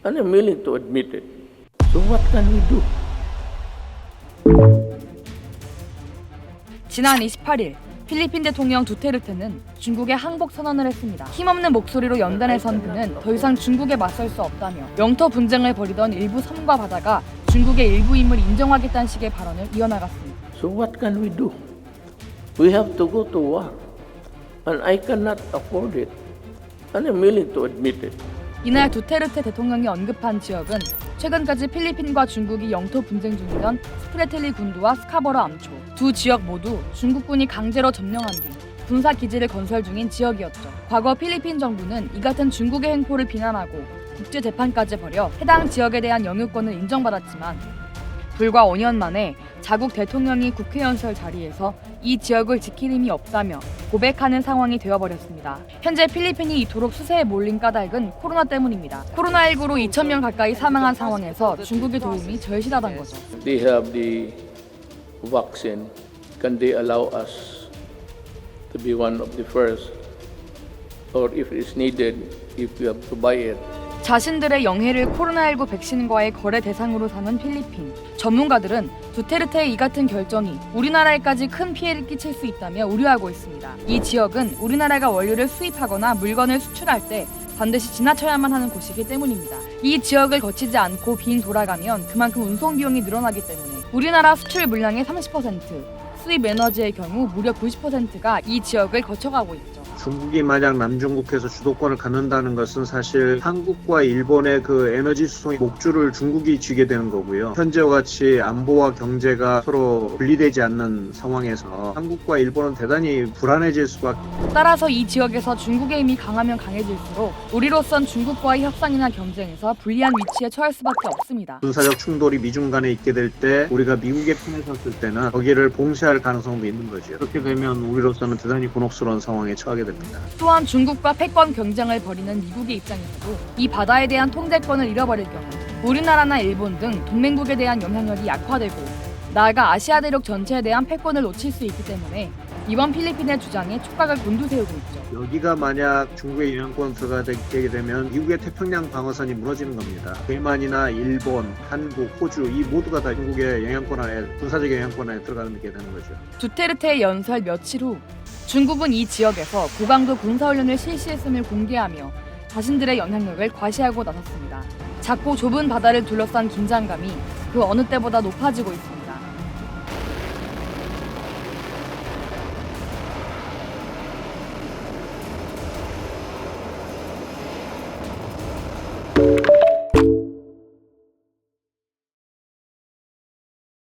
and I'm willing to admit it. So what can we do? 지난 28일 필리핀 대통령 두테르테는 중국에 항복 선언을 했습니다. 힘없는 목소리로 연단에 선 그는 더 이상 중국에 맞설 수 없다며 영토 분쟁을 벌이던 일부 섬과 바다가 중국의 일부임을 인정하겠다는 식의 발언을 이어나갔습니다. So what can we do? We have to go to war, and I cannot afford it, and I'm willing to admit it. 이날 두테르테 대통령이 언급한 지역은 최근까지 필리핀과 중국이 영토 분쟁 중이던 스프레틀리 군도와 스카버러 암초 두 지역 모두 중국군이 강제로 점령한 뒤 군사 기지를 건설 중인 지역이었죠. 과거 필리핀 정부는 이 같은 중국의 행포를 비난하고 국제 재판까지 벌여 해당 지역에 대한 영유권을 인정받았지만 불과 5년 만에 자국 대통령이 국회 연설 자리에서 이 지역을 지킬 힘이 없다며 고백하는 상황이 되어버렸습니다. 현재 필리핀이 이토록 수세에 몰린 까닭은 코로나 때문입니다. 코로나19로 2,000명 가까이 사망한 상황에서 중국의 도움이 절실하단 거죠. They have the vaccine. Can they allow us to be one of the first? Or if it's needed, if we have to buy it, 자신들의 영해를 코로나19 백신과의 거래 대상으로 삼은 필리핀. 전문가들은 두테르테의 이 같은 결정이 우리나라에까지 큰 피해를 끼칠 수 있다며 우려하고 있습니다. 이 지역은 우리나라가 원료를 수입하거나 물건을 수출할 때 반드시 지나쳐야만 하는 곳이기 때문입니다. 이 지역을 거치지 않고 빈 돌아가면 그만큼 운송 비용이 늘어나기 때문에 우리나라 수출 물량의 30%, 수입 에너지의 경우 무려 90%가 이 지역을 거쳐가고 있죠. 중국이 만약 남중국해에서 주도권을 갖는다는 것은 사실 한국과 일본의 그 에너지 수송의 목줄을 중국이 쥐게 되는 거고요. 현재와 같이 안보와 경제가 서로 분리되지 않는 상황에서 한국과 일본은 대단히 불안해질 수밖에. 따라서 이 지역에서 중국의 힘이 강하면 강해질수록 우리로선 중국과의 협상이나 경쟁에서 불리한 위치에 처할 수밖에 없습니다. 군사적 충돌이 미중 간에 있게 될 때 우리가 미국의 편에 섰을 때는 거기를 봉쇄할 가능성도 있는 거죠. 그렇게 되면 우리로서는 대단히 곤혹스러운 상황에 처하게 됩니다. 또한 중국과 패권 경쟁을 벌이는 미국의 입장에서도 이 바다에 대한 통제권을 잃어버릴 경우 우리나라나 일본 등 동맹국에 대한 영향력이 약화되고 나아가 아시아 대륙 전체에 대한 패권을 놓칠 수 있기 때문에 이번 필리핀의 주장에 촉각을 곤두세우고 있죠. 여기가 만약 중국의 영향권 들어가게 되면 미국의 태평양 방어선이 무너지는 겁니다. 대만이나 일본, 한국, 호주 이 모두가 다 중국의 영향권 안에 군사적 영향권 안에 들어가게 되는 거죠. 두테르테의 연설 며칠 후 중국은 이 지역에서 고강도 군사훈련을 실시했음을 공개하며 자신들의 영향력을 과시하고 나섰습니다. 작고 좁은 바다를 둘러싼 긴장감이 그 어느 때보다 높아지고 있습니다.